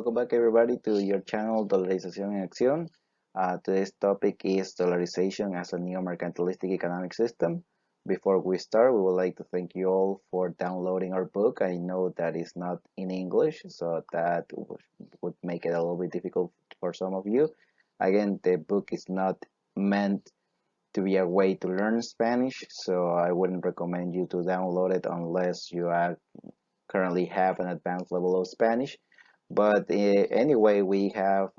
welcome back everybody to your channel Dollarization en Acción. Today's topic is dollarization as a neo-mercantilistic economic system. Before we start, we would like to thank you all for downloading our book. I know that it's not in English, so that would make it a little bit difficult for some of you. Again, the book is not meant to be a way to learn Spanish, so I wouldn't recommend you to download it unless you currently have an advanced level of Spanish. But anyway, we have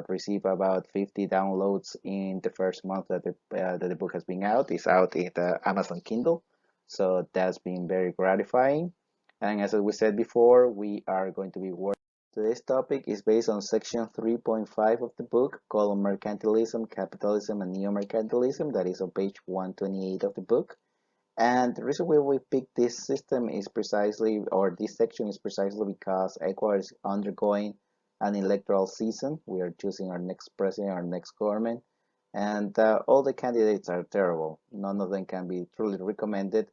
received about 50 downloads in the first month that the book has been out. It's out in the Amazon Kindle, so that's been very gratifying. And as we said before, we are going to be working. Today's topic is based on section 3.5 of the book called Mercantilism, Capitalism and Neo-Mercantilism. That is on page 128 of the book. And the reason why we picked this system is precisely, or this section is precisely because Ecuador is undergoing an electoral season. We are choosing our next president, our next government, and all the candidates are terrible. None of them can be truly recommended.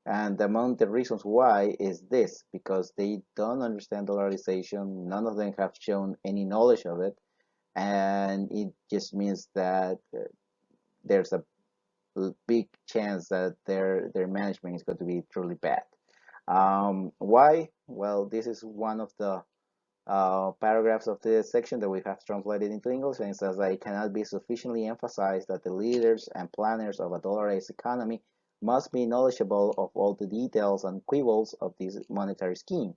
And among the reasons why is this, because they don't understand dollarization. None of them have shown any knowledge of it. And it just means that there's a big chance that their management is going to be truly bad. Why? Well, this is one of the paragraphs of this section that we have translated into English, and it says that it cannot be sufficiently emphasized that the leaders and planners of a dollarized economy must be knowledgeable of all the details and quibbles of this monetary scheme,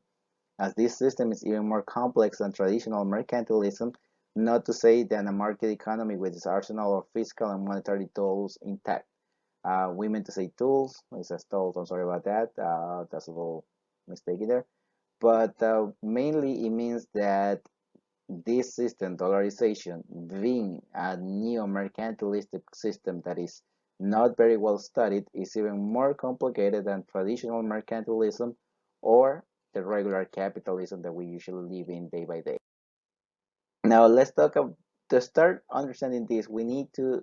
as this system is even more complex than traditional mercantilism, not to say than a market economy with its arsenal of fiscal and monetary tools intact. We meant to say tools. It says tools. I'm sorry about that. That's a little mistake there. But mainly it means that this system, dollarization, being a neo-mercantilistic system that is not very well studied, is even more complicated than traditional mercantilism or the regular capitalism that we usually live in day by day. Now let's talk about, to start understanding this, we need to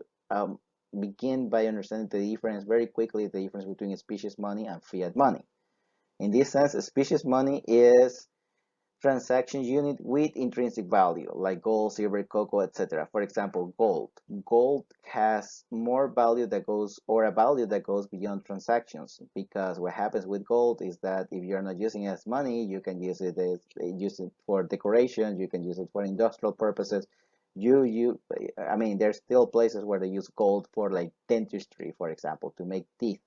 begin by understanding the difference very quickly, the difference between species money and fiat money. In this sense, species money is transaction unit with intrinsic value, like gold, silver, cocoa, etc. For example, gold. Gold has more value that goes, or a value that goes beyond transactions, because what happens with gold is that if you're not using it as money, you can use it for decoration, you can use it for industrial purposes. I mean, there's still places where they use gold for like dentistry, for example, to make teeth.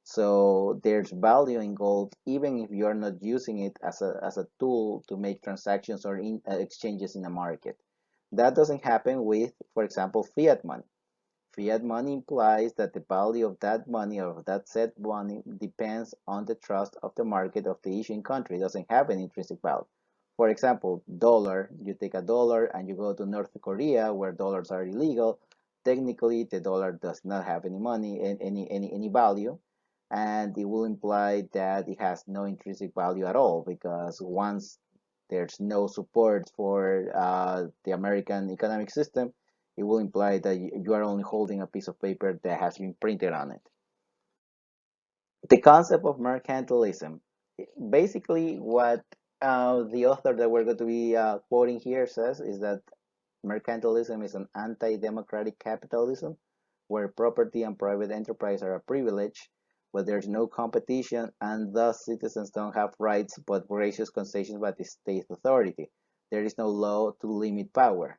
So there's value in gold even if you're not using it as a tool to make transactions or exchanges in the market. That doesn't happen with, for example, fiat money. Fiat money implies that the value of that money or of that said money depends on the trust of the market of the issuing country. It doesn't have an intrinsic value. For example, dollar, you take a dollar and you go to North Korea where dollars are illegal. Technically, the dollar does not have any money, any value, and it will imply that it has no intrinsic value at all, because once there's no support for the American economic system, it will imply that you are only holding a piece of paper that has been printed on it. The concept of mercantilism, basically what the author that we're going to be quoting here says is that mercantilism is an anti-democratic capitalism where property and private enterprise are a privilege, where there's no competition, and thus citizens don't have rights but voracious concessions by the state authority. There is no law to limit power.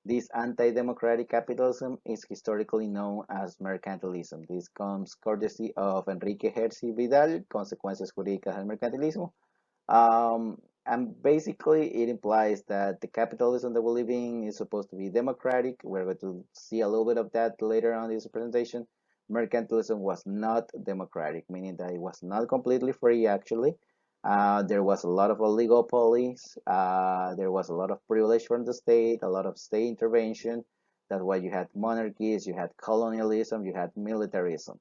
This anti-democratic capitalism is historically known as mercantilism. This comes courtesy of Enrique Herzi Vidal, Consecuencias Jurídicas del Mercantilismo. And basically, it implies that the capitalism that we live in is supposed to be democratic. We're going to see a little bit of that later on in this presentation. Mercantilism was not democratic, meaning that it was not completely free, actually. There was a lot of oligopolies. There was a lot of privilege from the state, a lot of state intervention. That's why you had monarchies, you had colonialism, you had militarism.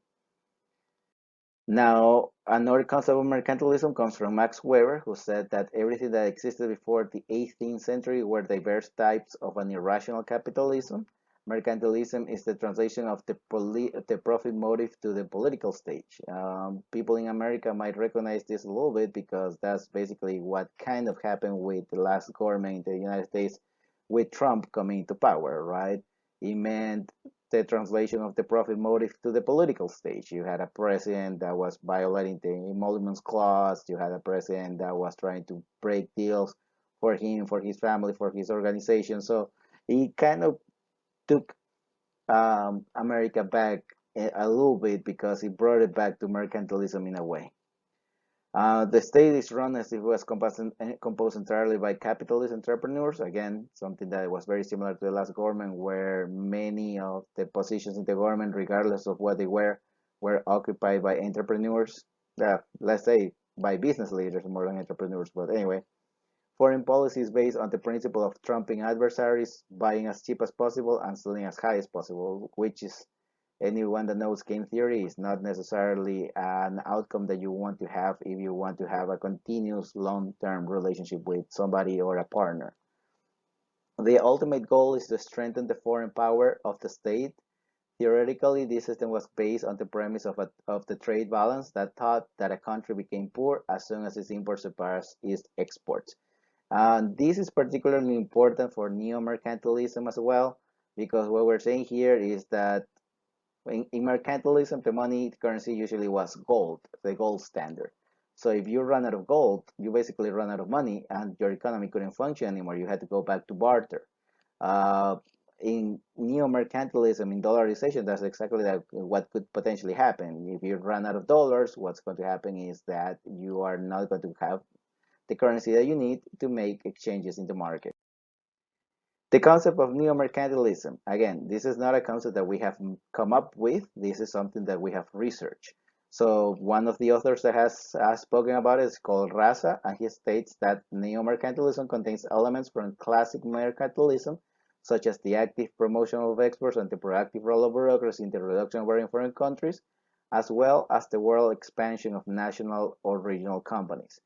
Now, another concept of mercantilism comes from Max Weber, who said that everything that existed before the 18th century were diverse types of an irrational capitalism. Mercantilism is the translation of the profit motive to the political stage. People in America might recognize this a little bit because that's basically what kind of happened with the last government in the United States with Trump coming to power, right? It meant the translation of the profit motive to the political stage. You had a president that was violating the emoluments clause. You had a president that was trying to break deals for him, for his family, for his organization. So he kind of took America back a little bit because it brought it back to mercantilism in a way. The state is run as if it was composed entirely by capitalist entrepreneurs. Again, something that was very similar to the last government, where many of the positions in the government, regardless of what they were occupied by entrepreneurs. Let's say by business leaders more than entrepreneurs. But anyway, foreign policy is based on the principle of trumping adversaries, buying as cheap as possible, and selling as high as possible, which is anyone that knows game theory is not necessarily an outcome that you want to have if you want to have a continuous long-term relationship with somebody or a partner. The ultimate goal is to strengthen the foreign power of the state. Theoretically, this system was based on the premise of the trade balance that thought that a country became poor as soon as its imports surpassed its exports. And this is particularly important for neo-mercantilism as well, because what we're saying here is that in mercantilism, the money currency usually was gold, the gold standard. So if you run out of gold, you basically run out of money and your economy couldn't function anymore. You had to go back to barter. Uh, in neo-mercantilism, in dollarization, that's exactly what could potentially happen. If you run out of dollars, what's going to happen is that you are not going to have the currency that you need to make exchanges in the market. The concept of neo-mercantilism, again, this is not a concept that we have come up with. This is something that we have researched. So one of the authors that has spoken about it is called Raza, and he states that neo-mercantilism contains elements from classic mercantilism, such as the active promotion of exports and the proactive role of bureaucracy in the reduction of barriers in foreign countries, as well as the world expansion of national or regional companies.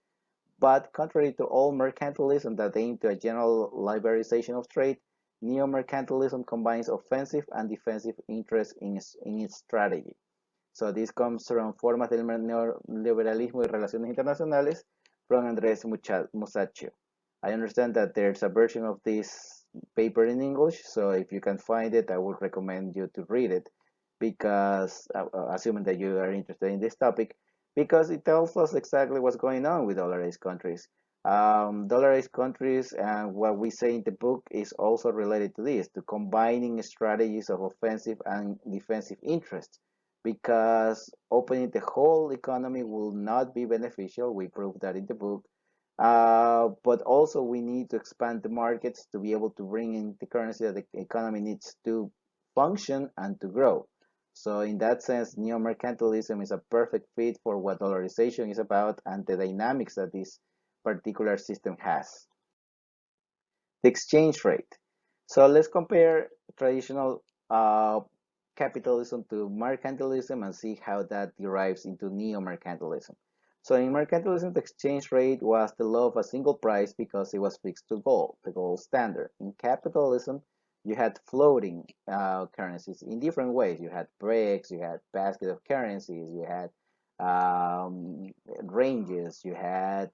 But contrary to all mercantilism that aims to a general liberalization of trade, neo-mercantilism combines offensive and defensive interests in its strategy. So this comes from Formas del Neoliberalismo y Relaciones Internacionales from Andrés Musacchio. I understand that there's a version of this paper in English, so if you can find it, I would recommend you to read it because, assuming that you are interested in this topic, because it tells us exactly what's going on with dollarized countries. Dollarized countries and what we say in the book is also related to this, to combining strategies of offensive and defensive interests, because opening the whole economy will not be beneficial. We prove that in the book. But also we need to expand the markets to be able to bring in the currency that the economy needs to function and to grow. So in that sense, neo-mercantilism is a perfect fit for what dollarization is about and the dynamics that this particular system has. The exchange rate. So let's compare traditional capitalism to mercantilism and see how that derives into neo-mercantilism. So in mercantilism, the exchange rate was the law of a single price because it was fixed to gold, the gold standard. In capitalism, you had floating currencies in different ways. You had BRICS, you had basket of currencies, you had ranges, you had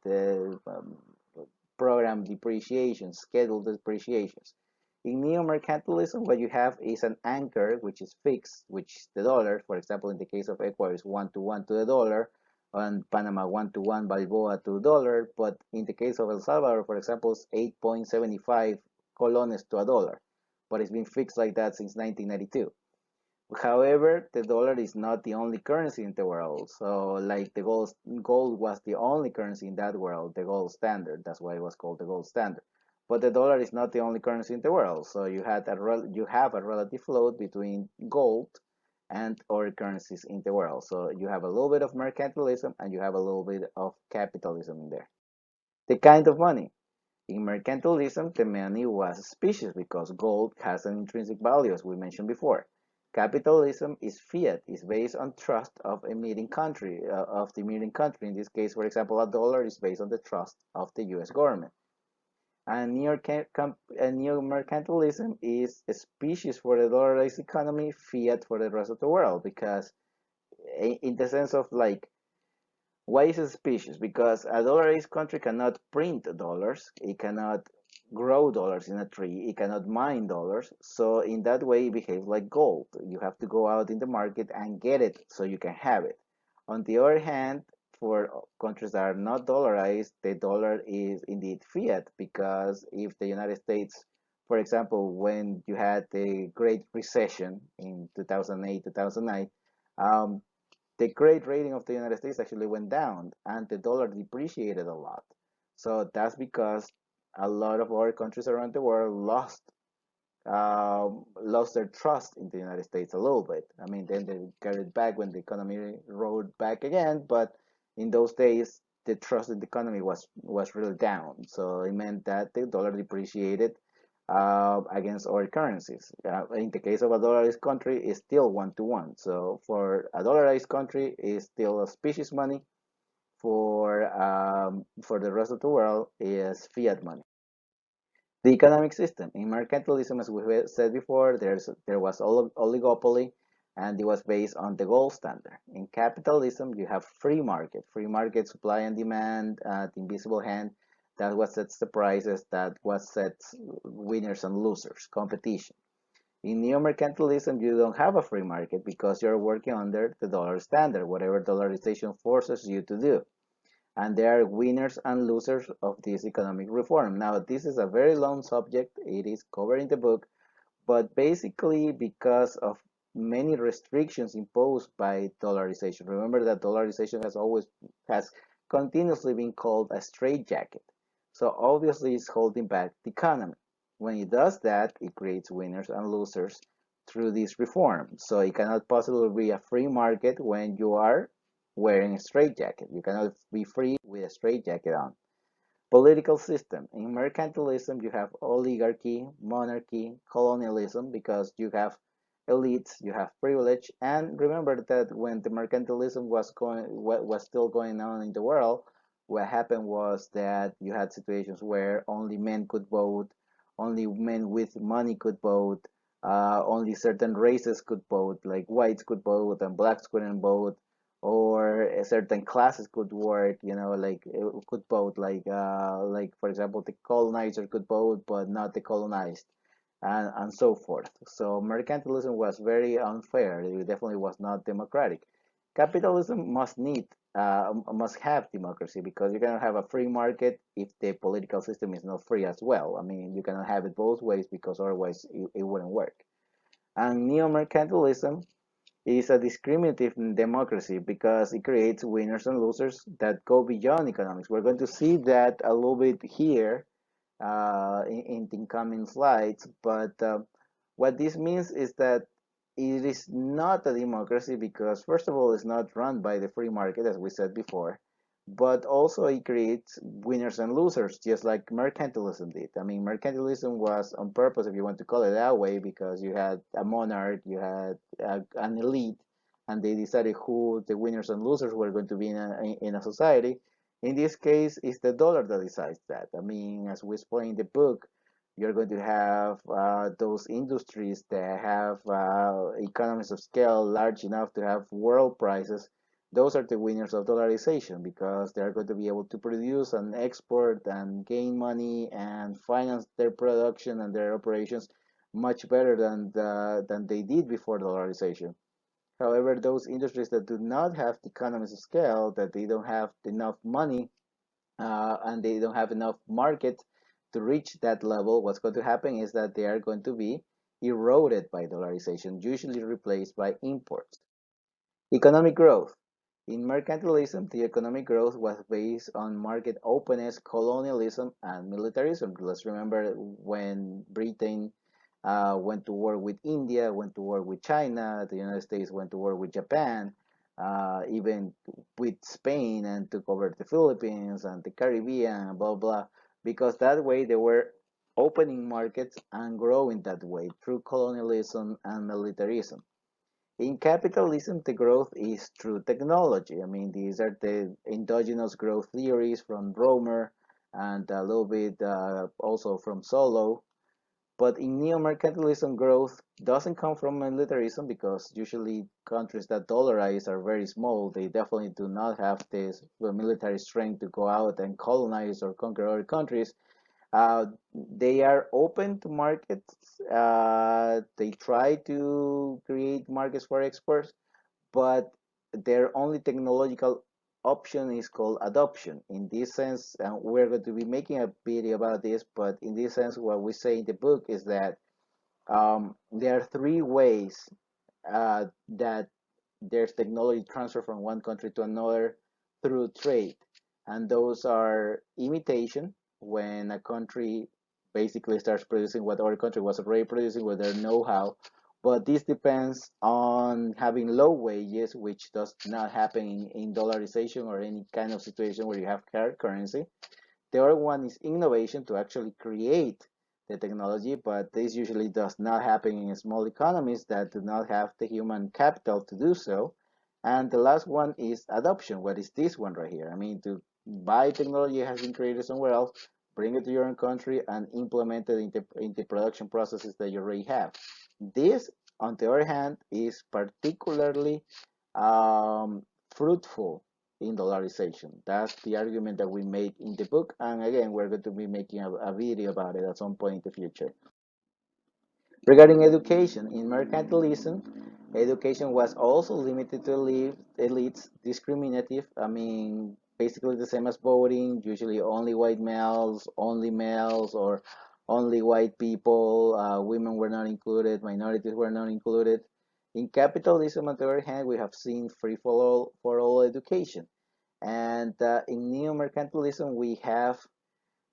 program depreciation, scheduled depreciations. In neo-mercantilism, what you have is an anchor, which is fixed, which is the dollar. For example, in the case of Ecuador, is 1 to 1 to the dollar, and Panama 1 to 1 Balboa to the dollar. But in the case of El Salvador, for example, it's 8.75 colones to a dollar. But it's been fixed like that since 1992. However, the dollar is not the only currency in the world. So, like the gold was the only currency in that world, the gold standard. That's why it was called the gold standard. But the dollar is not the only currency in the world. So you have a relative float between gold and other currencies in the world. So you have a little bit of mercantilism and you have a little bit of capitalism in there. The kind of money. In mercantilism, the money was specious because gold has an intrinsic value, as we mentioned before. Capitalism is fiat, is based on trust of a meeting country, of the meeting country. In this case, for example, a dollar is based on the trust of the U.S. government. And neo-mercantilism is a species for the dollarized economy, fiat for the rest of the world, because in the sense of like, why is it suspicious? Because a dollarized country cannot print dollars, it cannot grow dollars in a tree, it cannot mine dollars. So in that way, it behaves like gold. You have to go out in the market and get it so you can have it. On the other hand, for countries that are not dollarized, the dollar is indeed fiat, because if the United States, for example, when you had the Great Recession in 2008, 2009, um, the credit rating of the United States actually went down and the dollar depreciated a lot. So that's because a lot of other countries around the world lost their trust in the United States a little bit. I mean, then they got it back when the economy rode back again, but in those days, the trust in the economy was really down. So it meant that the dollar depreciated against other currencies. In the case of a dollarized country, it's still 1 to 1. So for a dollarized country, it's still a species money. For the rest of the world, is fiat money. The economic system in mercantilism, as we said before, there was oligopoly, and it was based on the gold standard. In capitalism, you have free market supply and demand, the invisible hand. That what sets the prices. That what sets winners and losers, competition. In neo-mercantilism, you don't have a free market because you're working under the dollar standard, whatever dollarization forces you to do, and there are winners and losers of this economic reform. Now, this is a very long subject. It is covered in the book, but basically because of many restrictions imposed by dollarization. Remember that dollarization has continuously been called a straitjacket. So obviously it's holding back the economy. When it does that, it creates winners and losers through this reform. So it cannot possibly be a free market when you are wearing a straitjacket. You cannot be free with a straitjacket on. Political system. In mercantilism, you have oligarchy, monarchy, colonialism, because you have elites, you have privilege. And remember that when the mercantilism was still going on in the world, what happened was that you had situations where only men could vote, only men with money could vote, only certain races could vote, like whites could vote and blacks couldn't vote, or certain classes could work, like could vote, like for example, the colonizer could vote, but not the colonized, and so forth. So mercantilism was very unfair. It definitely was not democratic. Capitalism must have democracy, because you cannot have a free market if the political system is not free as well. I mean, you cannot have it both ways, because otherwise it wouldn't work. And neo-mercantilism is a discriminative democracy because it creates winners and losers that go beyond economics. We're going to see that a little bit here in the incoming slides, but what this means is that it is not a democracy because, first of all, it's not run by the free market, as we said before, but also it creates winners and losers, just like mercantilism did. I mean, mercantilism was on purpose, if you want to call it that way, because you had a monarch, you had an elite, and they decided who the winners and losers were going to be in a society. In this case, it's the dollar that decides that. I mean, as we explain in the book, you're going to have those industries that have economies of scale large enough to have world prices. Those are the winners of dollarization, because they're going to be able to produce and export and gain money and finance their production and their operations much better than they did before dollarization. However, those industries that do not have the economies of scale, that they don't have enough money, and they don't have enough market to reach that level, what's going to happen is that they are going to be eroded by dollarization, usually replaced by imports. Economic growth. In mercantilism, the economic growth was based on market openness, colonialism, and militarism. Let's remember when Britain went to war with India, went to war with China, the United States went to war with Japan, even with Spain, and took over the Philippines and the Caribbean, blah, blah, because that way they were opening markets and growing that way through colonialism and militarism. In capitalism, the growth is through technology. I mean, these are the endogenous growth theories from Romer, and a little bit also from Solo. But in neo-mercantilism, growth doesn't come from militarism because usually countries that dollarize are very small. They definitely do not have this military strength to go out and colonize or conquer other countries. They are open to markets. They try to create markets for exports, but their only technological option is called adoption. In this sense, and we're going to be making a video about this, but in this sense, what we say in the book is that there are three ways that there's technology transfer from one country to another through trade. And those are imitation, when a country basically starts producing what other country was already producing with their know-how. But this depends on having low wages, which does not happen in dollarization or any kind of situation where you have hard currency. The other one is innovation, to actually create the technology, but this usually does not happen in small economies that do not have the human capital to do so. And the last one is adoption. What is this one right here? I mean, to buy technology that has been created somewhere else, bring it to your own country, and implement it into production processes that you already have. This, on the other hand, is particularly um, fruitful in dollarization. That's the argument that we make in the book. And again, we're going to be making a video about it at some point in the future. Regarding education, in mercantilism, education was also limited to elites, discriminative. I mean, basically the same as voting, usually only males, or only white people. Women were not included, minorities were not included. In capitalism, on the other hand, we have seen free for all education. And in neo-mercantilism, we have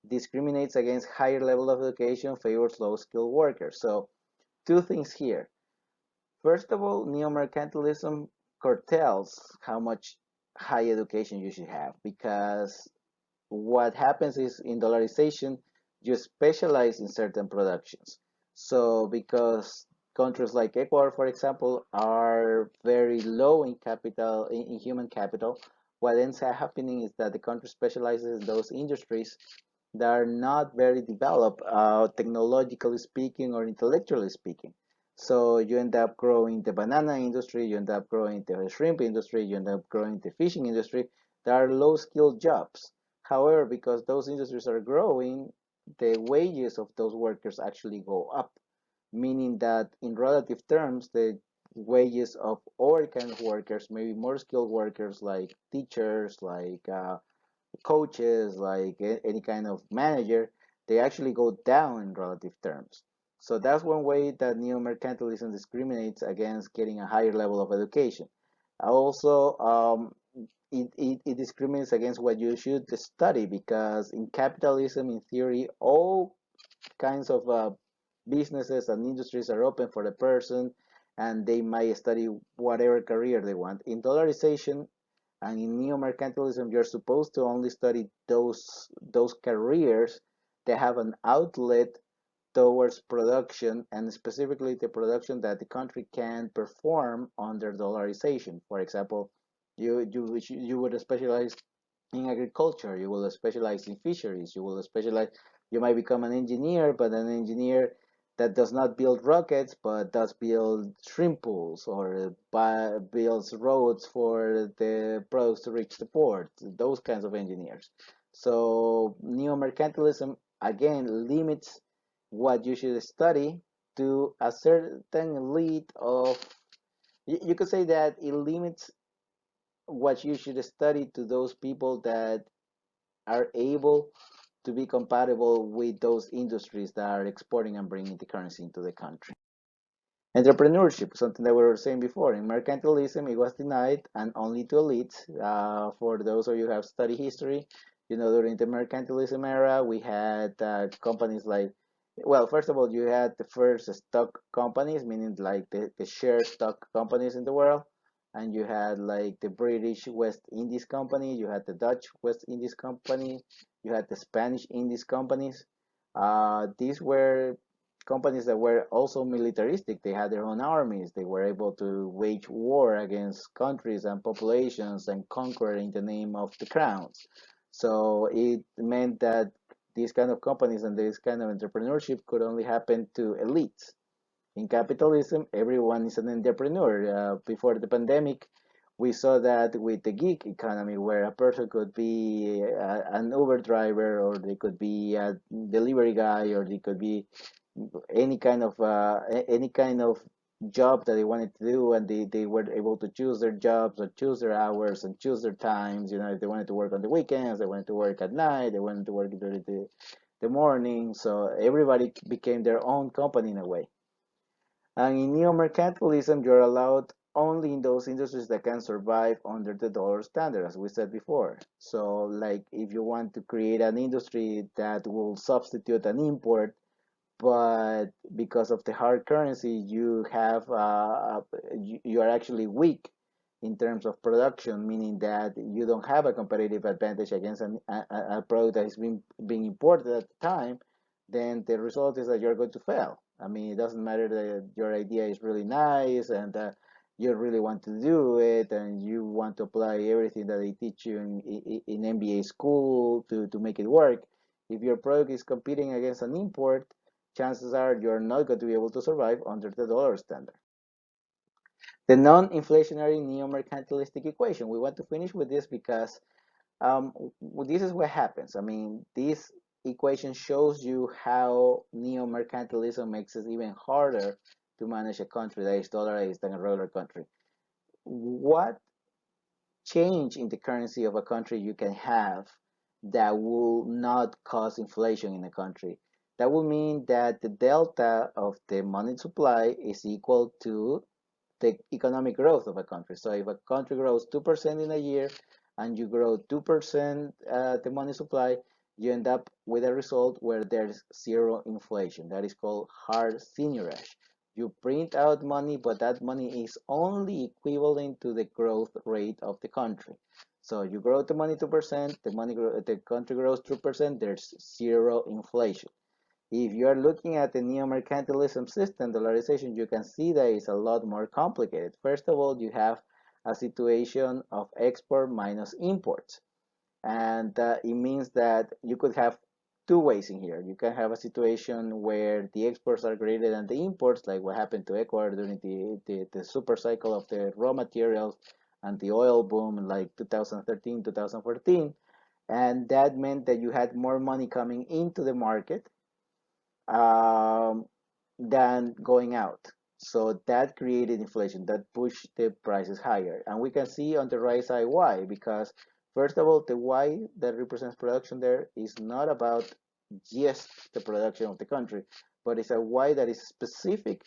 discriminates against higher level of education, favors low-skilled workers. So two things here. First of all, neo-mercantilism curtails how much high education you should have, because what happens is in dollarization, you specialize in certain productions. So because countries like Ecuador, for example, are very low in capital, in human capital, what ends up happening is that the country specializes in those industries that are not very developed, technologically speaking or intellectually speaking. So you end up growing the banana industry, you end up growing the shrimp industry, you end up growing the fishing industry. There are low skilled jobs. However, because those industries are growing, the wages of those workers actually go up, meaning that in relative terms, the wages of our kind of workers, maybe more skilled workers like teachers, like coaches, like any kind of manager, they actually go down in relative terms. So that's one way that neo-mercantilism discriminates against getting a higher level of education. Also, it discriminates against what you should study, because in capitalism, in theory, all kinds of businesses and industries are open for the person, and they might study whatever career they want. In dollarization, and in neo-mercantilism, you're supposed to only study those careers that have an outlet towards production, and specifically the production that the country can perform under dollarization. For example, you would specialize in agriculture, you will specialize in fisheries, you might become an engineer, but an engineer that does not build rockets but does build shrimp pools, or builds roads for the products to reach the port, those kinds of engineers. So neo-mercantilism again limits what you should study to a certain elite of, you could say that it limits what you should study to those people that are able to be compatible with those industries that are exporting and bringing the currency into the country. Entrepreneurship, something that we were saying before. In mercantilism, it was denied and only to elites. For those of you who have studied history, you know, during the mercantilism era, we had companies like, well, first of all, you had the first stock companies, meaning like the share stock companies in the world. And you had like the British West Indies Company, you had the Dutch West Indies Company, you had the Spanish Indies companies. These were companies that were also militaristic. They had their own armies. They were able to wage war against countries and populations and conquer in the name of the crowns. So it meant that these kind of companies and this kind of entrepreneurship could only happen to elites. In capitalism, everyone is an entrepreneur. Before the pandemic, we saw that with the gig economy, where a person could be an Uber driver, or they could be a delivery guy, or they could be any kind of job that they wanted to do, and they were able to choose their jobs or choose their hours and choose their times. If they wanted to work on the weekends, they wanted to work at night, they wanted to work during the morning. So everybody became their own company in a way. And in neo-mercantilism, you're allowed only in those industries that can survive under the dollar standard, as we said before. So, like if you want to create an industry that will substitute an import, but because of the hard currency, you are actually weak in terms of production, meaning that you don't have a competitive advantage against a product that is being imported at the time. Then the result is that you're going to fail. I mean, it doesn't matter that your idea is really nice and you really want to do it and you want to apply everything that they teach you in MBA school to make it work. If your product is competing against an import, chances are you're not going to be able to survive under the dollar standard. The non-inflationary neo-mercantilistic equation. We want to finish with this because um, this is what happens. I mean, this equation shows you how neo-mercantilism makes it even harder to manage a country that is dollarized than a regular country. What change in the currency of a country you can have that will not cause inflation in a country? That will mean that the delta of the money supply is equal to the economic growth of a country. So if a country grows 2% in a year and you grow 2% the money supply, you end up with a result where there's zero inflation. That is called hard seignorage. You print out money, but that money is only equivalent to the growth rate of the country. So you grow the money 2%, the country grows 2%, there's zero inflation. If you are looking at the neo-mercantilism system, dollarization, you can see that it's a lot more complicated. First of all, you have a situation of export minus imports. And it means that you could have two ways in here. You can have a situation where the exports are greater than the imports, like what happened to Ecuador during the super cycle of the raw materials and the oil boom in like 2013, 2014. And that meant that you had more money coming into the market um, than going out. So that created inflation, that pushed the prices higher. And we can see on the right side why, because first of all, the Y that represents production there is not about just the production of the country, but it's a Y that is specific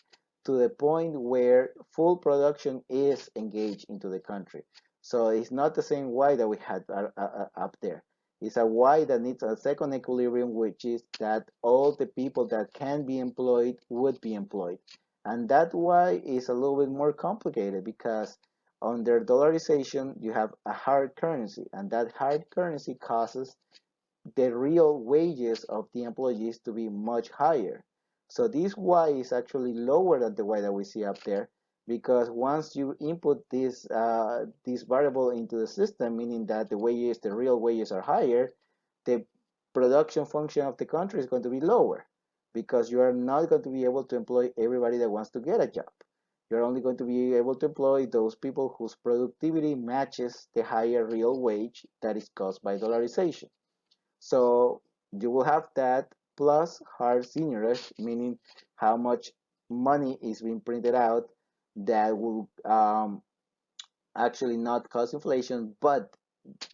to the point where full production is engaged into the country. So it's not the same Y that we had up there. It's a Y that needs a second equilibrium, which is that all the people that can be employed would be employed. And that Y is a little bit more complicated because under dollarization, you have a hard currency, and that hard currency causes the real wages of the employees to be much higher. So this Y is actually lower than the Y that we see up there because once you input this variable into the system, meaning that the real wages are higher, the production function of the country is going to be lower because you are not going to be able to employ everybody that wants to get a job. You're only going to be able to employ those people whose productivity matches the higher real wage that is caused by dollarization. So you will have that plus hard seignorage, meaning how much money is being printed out that will actually not cause inflation. But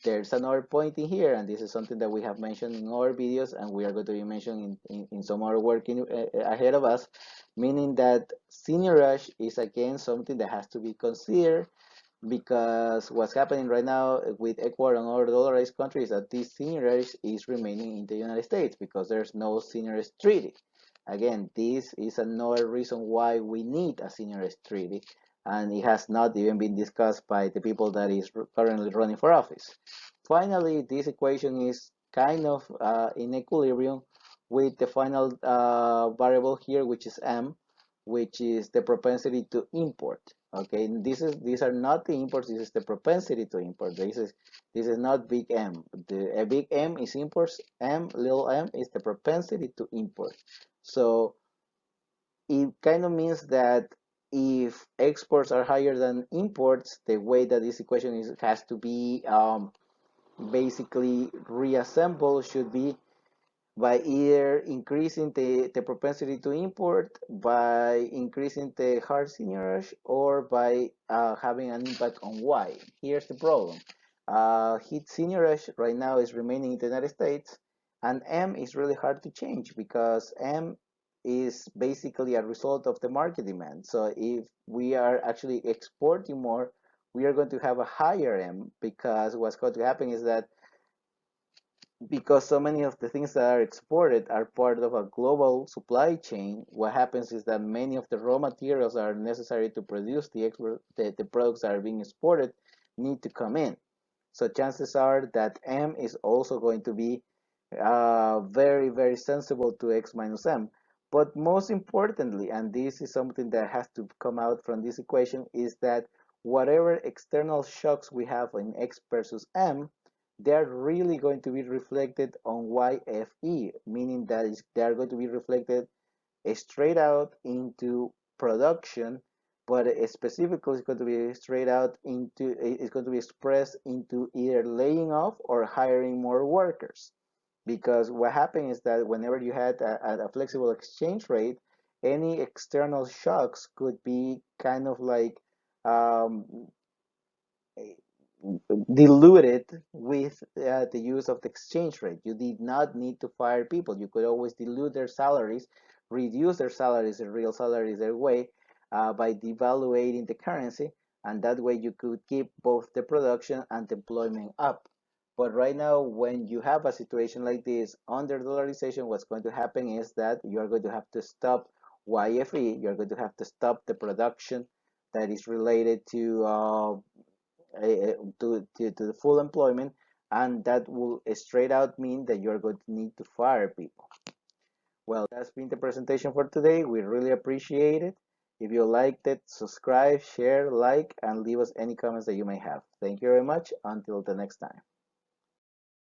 there's another point in here, and this is something that we have mentioned in our videos, and we are going to be mentioning in some other work ahead of us, meaning that seignorage is again something that has to be considered because what's happening right now with Ecuador and other dollarized countries is that this seigniorage is remaining in the United States because there's no seigniorage treaty. Again, this is another reason why we need a seigniorage treaty, and it has not even been discussed by the people that is currently running for office. Finally, this equation is kind of in equilibrium with the final variable here, which is M, which is the propensity to import. Okay, and these are not the imports. This is the propensity to import. This is not big M. A big M is imports. Little m is the propensity to import. So it kind of means that if exports are higher than imports, the way that this equation has to be basically reassembled should be by either increasing the propensity to import, by increasing the hard seigniorage, or by having an impact on Y. Here's the problem. Heat seigniorage right now is remaining in the United States, and M is really hard to change because M is basically a result of the market demand. So if we are actually exporting more, we are going to have a higher M, because what's going to happen is that because so many of the things that are exported are part of a global supply chain, what happens is that many of the raw materials that are necessary to produce the products that are being exported need to come in. So chances are that M is also going to be very, very sensible to X minus M. But most importantly, and this is something that has to come out from this equation, is that whatever external shocks we have in X versus M, they're really going to be reflected on YFE, meaning that they are going to be reflected straight out into production, but specifically it's going to be straight out into, it's going to be expressed into either laying off or hiring more workers. Because what happened is that whenever you had a flexible exchange rate, any external shocks could be kind of like um, diluted with the use of the exchange rate. You did not need to fire people. You could always dilute their salaries, reduce their salaries, their real salaries, their way, by devaluating the currency, and that way you could keep both the production and employment up. But right now, when you have a situation like this under dollarization, what's going to happen is that you are going to have to stop YFE. You're going to have to stop the production that is related to the full employment, and that will straight out mean that you're going to need to fire people. Well, that's been the presentation for today. We really appreciate it. If you liked it, subscribe, share, like, and leave us any comments that you may have. Thank you very much. Until the next time.